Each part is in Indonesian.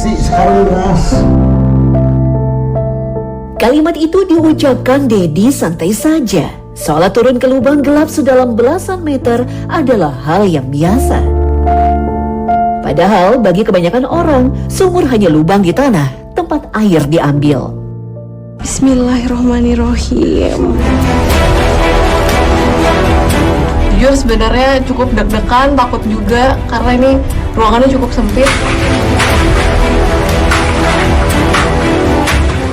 nasi, sekarang beras. Kalimat itu diucapkan Dedi santai saja, seolah turun ke lubang gelap sedalam belasan meter adalah hal yang biasa. Padahal bagi kebanyakan orang, sumur hanya lubang di tanah, tempat air diambil. Bismillahirrahmanirrahim. Jujur sebenarnya cukup deg-degan, takut juga karena ini ruangannya cukup sempit.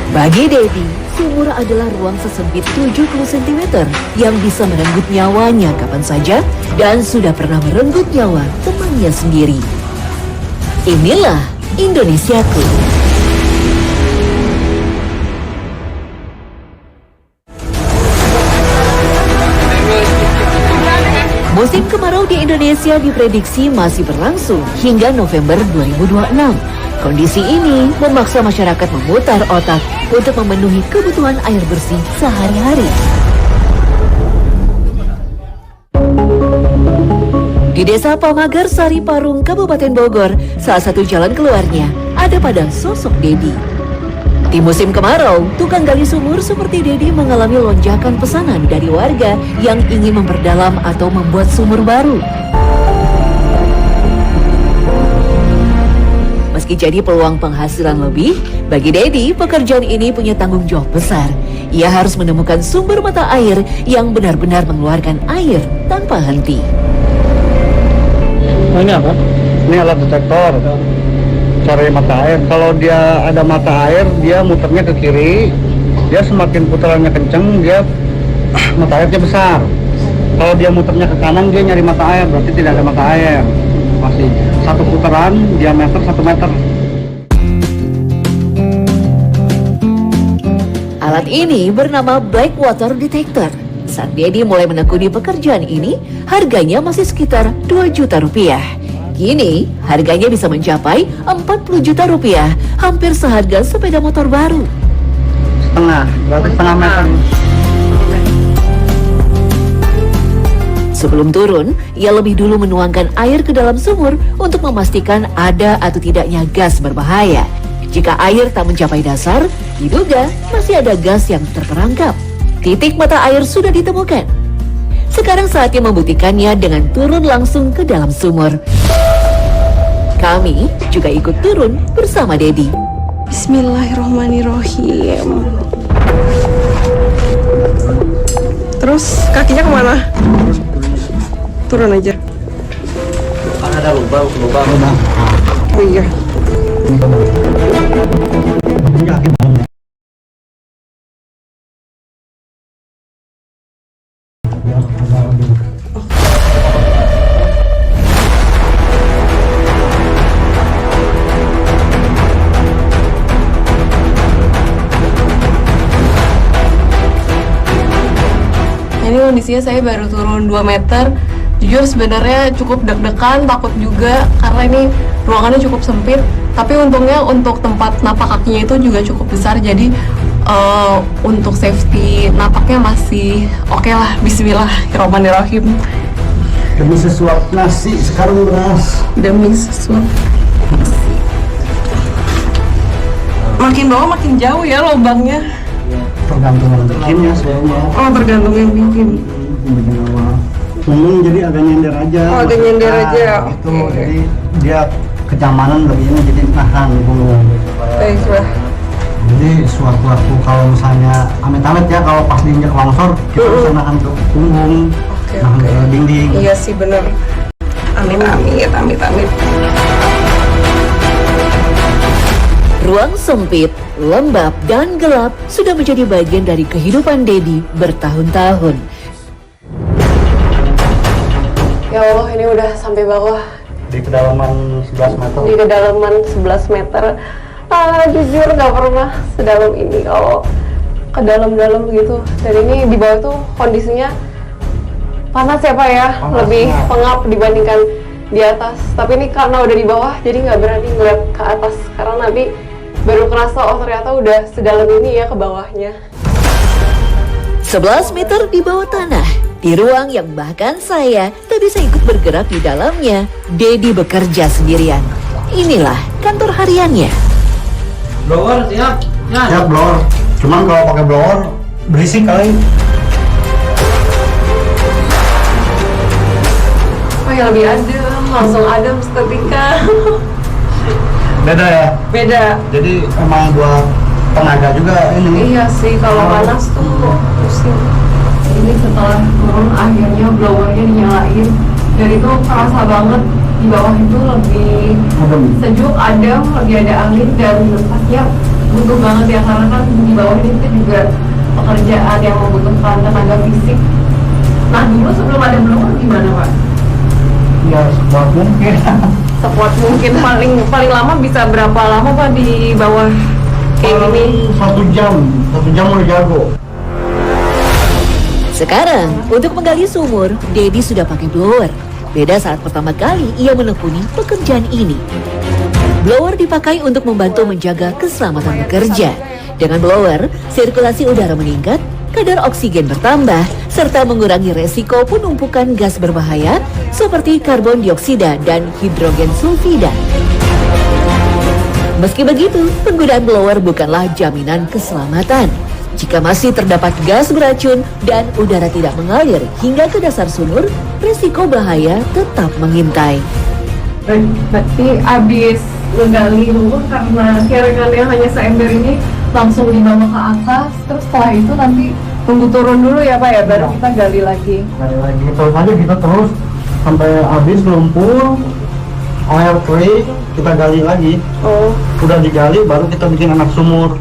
Bagi Dedi, sumur adalah ruang sesempit 70 cm yang bisa merenggut nyawanya kapan saja dan sudah pernah merenggut nyawa temannya sendiri. Inilah Indonesiaku. Musim kemarau di Indonesia diprediksi masih berlangsung hingga November 2026. Kondisi ini memaksa masyarakat memutar otak untuk memenuhi kebutuhan air bersih sehari-hari. Di Desa Pamagar, Sari Parung, Kabupaten Bogor, salah satu jalan keluarnya ada pada sosok Dedi. Di musim kemarau, tukang gali sumur seperti Dedi mengalami lonjakan pesanan dari warga yang ingin memperdalam atau membuat sumur baru. Meski jadi peluang penghasilan lebih, bagi Dedi pekerjaan ini punya tanggung jawab besar. Ia harus menemukan sumber mata air yang benar-benar mengeluarkan air tanpa henti. Ini apa? Ini alat detektor. Cari mata air. Kalau dia ada mata air, dia muternya ke kiri. Dia semakin putarannya kenceng, dia mata airnya besar. Kalau dia muternya ke kanan, dia nyari mata air, berarti tidak ada mata air. Masih satu putaran, diameter 1 meter. Alat ini bernama Black Water Detector. Saat Dedi mulai menekuni pekerjaan ini, harganya masih sekitar 2 juta rupiah. Kini, harganya bisa mencapai 40 juta rupiah, hampir seharga sepeda motor baru. Berarti setengah meter. Sebelum turun, ia lebih dulu menuangkan air ke dalam sumur untuk memastikan ada atau tidaknya gas berbahaya. Jika air tak mencapai dasar, diduga masih ada gas yang terperangkap. Titik mata air sudah ditemukan. Sekarang saatnya membuktikannya dengan turun langsung ke dalam sumur. Kami juga ikut turun bersama Dedi. Bismillahirrahmanirrahim. Terus kakinya kemana? Turun aja. Kan ada lubang. Oh iya. Ini kondisinya saya baru turun 2 meter. Jujur sebenarnya cukup deg-degan, takut juga karena ini ruangannya cukup sempit. Tapi untungnya untuk tempat napak kakinya itu juga cukup besar, jadi untuk safety napaknya masih oke lah. Bismillahirrahmanirrahim. Demi sesuap nasi, sekarang beras. Demi sesuap nasi. Makin bawah makin jauh ya lubangnya. Tergantung yang bikinnya sebenarnya. Oh, tergantung yang bikin. Jadi agak nyender aja. Oh, agak nyender aja. Itu jadi dia kenyamanan lebihnya jadi nahan gulung. Baiklah. Jadi sewaktu-waktu kalau misalnya amit-amit ya, kalau pas diinjak longsor kita bisa nahan ke punggung, nahan ke dinding. Iya sih bener. Amit. Ruang sempit, lembab, dan gelap sudah menjadi bagian dari kehidupan Dedi bertahun-tahun. Ya Allah, ini udah sampai bawah. Di kedalaman 11 meter. Di kedalaman 11 meter. Jujur nggak pernah sedalam ini kalau ke dalam-dalam begitu. Dan ini di bawah tuh kondisinya panas ya Pak ya, lebih pengap dibandingkan di atas. Tapi ini karena udah di bawah, jadi nggak berani ngeliat ke atas karena nanti baru kerasa oh ternyata udah sedalam ini ya ke bawahnya. 11 meter di bawah tanah, di ruang yang bahkan saya tak bisa ikut bergerak di dalamnya, Dedi bekerja sendirian. Inilah kantor hariannya. Blower siap. Ya blower. Cuman kalau pakai blower berisik kali. Oh ya lebih adem, langsung adem seketika. Beda ya. Beda. Jadi emang buat tenaga juga ini. Iya sih, kalau panas tuh pusing. Ini setelah turun akhirnya blowernya dinyalain. Dan itu kerasa banget di bawah itu lebih Adem. sejuk, adem, lebih ada angin dan tempatnya butuh banget ya karena kan di bawah ini kita juga pekerjaan yang membutuhkan tenaga fisik. Nah dulu sebelum ada blower gimana Pak? Ya sekuat mungkin. Sekuat mungkin paling lama bisa berapa lama Pak di bawah kayak gini? 1 jam udah jago. Sekarang, untuk menggali sumur, Dedi sudah pakai blower. Beda saat pertama kali ia menekuni pekerjaan ini. Blower dipakai untuk membantu menjaga keselamatan bekerja. Dengan blower, sirkulasi udara meningkat, kadar oksigen bertambah, serta mengurangi resiko penumpukan gas berbahaya seperti karbon dioksida dan hidrogen sulfida. Meski begitu, penggunaan blower bukanlah jaminan keselamatan. Jika masih terdapat gas beracun dan udara tidak mengalir hingga ke dasar sumur, risiko bahaya tetap mengintai. Berarti abis menggali lumpur karena kira-kira hanya seember ini langsung dibawa ke atas, terus setelah itu nanti tunggu turun dulu ya Pak ya, baru kita gali lagi. Gali lagi terus aja kita terus sampai habis lumpur, air kering, kita gali lagi. Oh, Udah digali baru kita bikin anak sumur.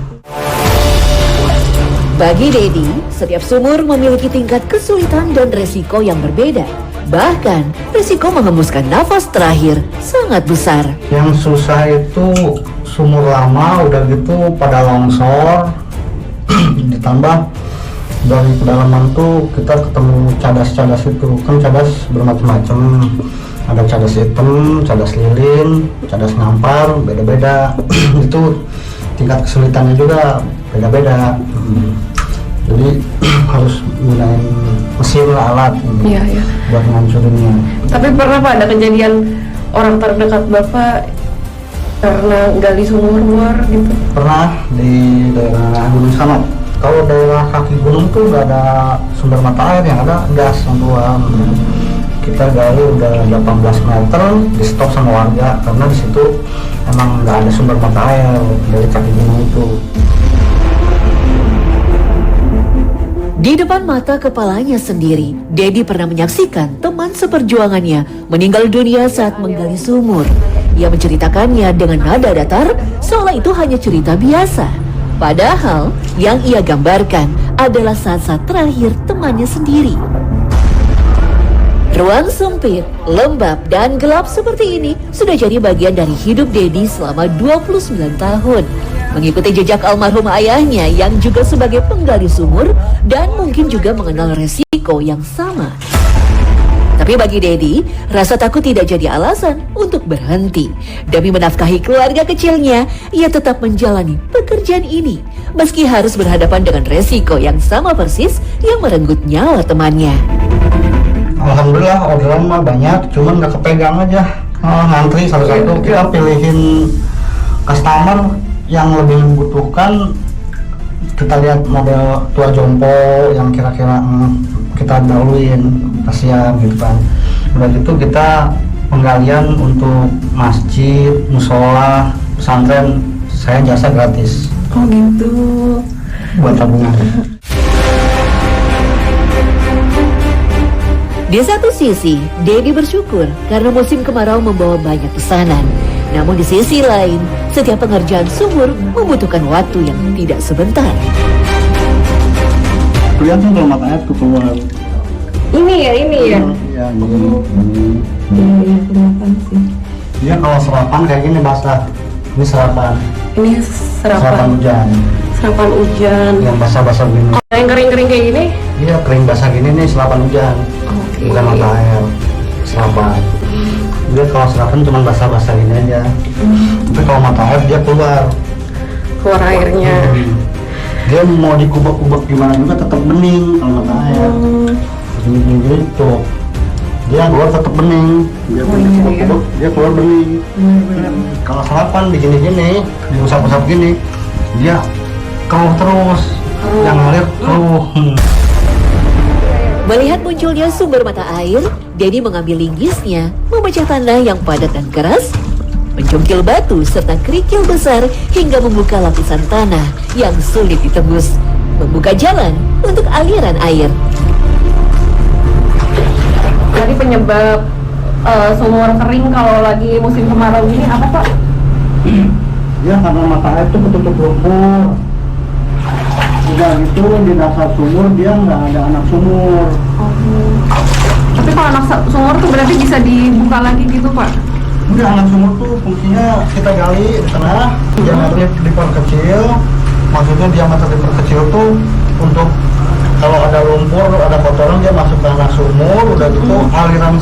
Bagi Dedi, setiap sumur memiliki tingkat kesulitan dan resiko yang berbeda. Bahkan, risiko menghembuskan nafas terakhir sangat besar. Yang susah itu sumur lama, udah gitu pada longsor. Ditambah dari kedalaman tuh kita ketemu cadas-cadas itu. Kan cadas bermacam-macam. Ada cadas hitam, cadas lilin, cadas ngampar, beda-beda. Itu tingkat kesulitannya juga beda-beda. Jadi harus gunain mesin lah, alat iya ya. buat ngancurinnya. Tapi pernah Pak ada kejadian orang terdekat Bapak karena gali sumur gitu? Pernah di daerah Gunung Sanok. Kalau daerah kaki gunung tuh nggak ada sumber mata air, yang ada gas yang keluar. Kita gali udah 18 meter, di stop sama warga karena di situ emang nggak ada sumber mata air dari kaki gunung itu. Di depan mata kepalanya sendiri, Dedi pernah menyaksikan teman seperjuangannya meninggal dunia saat menggali sumur. Ia menceritakannya dengan nada datar, seolah itu hanya cerita biasa. Padahal, yang ia gambarkan adalah saat-saat terakhir temannya sendiri. Ruang sempit, lembab, dan gelap seperti ini sudah jadi bagian dari hidup Dedi selama 29 tahun. Mengikuti jejak almarhum ayahnya yang juga sebagai penggali sumur dan mungkin juga mengenal resiko yang sama. Tapi bagi Dedi, rasa takut tidak jadi alasan untuk berhenti. Demi menafkahi keluarga kecilnya, ia tetap menjalani pekerjaan ini. Meski harus berhadapan dengan resiko yang sama persis yang merenggut nyawa temannya. Alhamdulillah orderan mah banyak, cuman nggak kepegang aja. Ngantri satu-satu, kita pilihin customer yang lebih membutuhkan. Kita lihat model tua jompo yang kira-kira kita dahuluin, kasihan gitu kan. Udah gitu kita penggalian untuk masjid, musola, pesantren, saya jasa gratis. Oh gitu. Buat tabungan. Di satu sisi, Dedi bersyukur karena musim kemarau membawa banyak pesanan. Namun di sisi lain, setiap pengerjaan sumur membutuhkan waktu yang tidak sebentar. Kelihatan kalau matanya tuh keluar. Ini ya. Iya, ini. Iya, kelihatan sih. Dia kalau serapan kayak gini basah. Ini serapan. Ini Serapan serapan hujan. serapan hujan. Yang basah-basah gini. Kalau yang kering-kering kayak gini? Iya, kering basah gini nih serapan hujan. Oke. Bukan mata air. Serapan. Dia kalau serapan cuma basah-basah gini aja. Tapi kalau mata air dia keluar. Keluar airnya. Dia mau dikubak-kubak gimana juga tetap bening kalau mata air. Gini gitu. dia keluar tetap bening. Dia dia keluar bening. Kalau sarapan begini-gini, diusap-usap gini, dia keruh terus, yang ngalir keruh. Melihat munculnya sumber mata air, Denny mengambil linggisnya, memecah tanah yang padat dan keras, mencungkil batu serta kerikil besar hingga membuka lapisan tanah yang sulit ditembus, membuka jalan untuk aliran air. Jadi penyebab sumur kering kalau lagi musim kemarau ini apa Pak? Dia karena mata air itu ketutup lumpur. Udah gitu di dasar sumur dia nggak ada anak sumur. Tapi kalau anak sumur tuh berarti bisa dibuka lagi gitu Pak? Udah anak sumur tuh fungsinya kita gali di tengah, diameternya diperkecil. Maksudnya diameter diperkecil tuh untuk kalau ada lumpur, ada kotoran dia masuk ke anak sumur, udah gitu aliran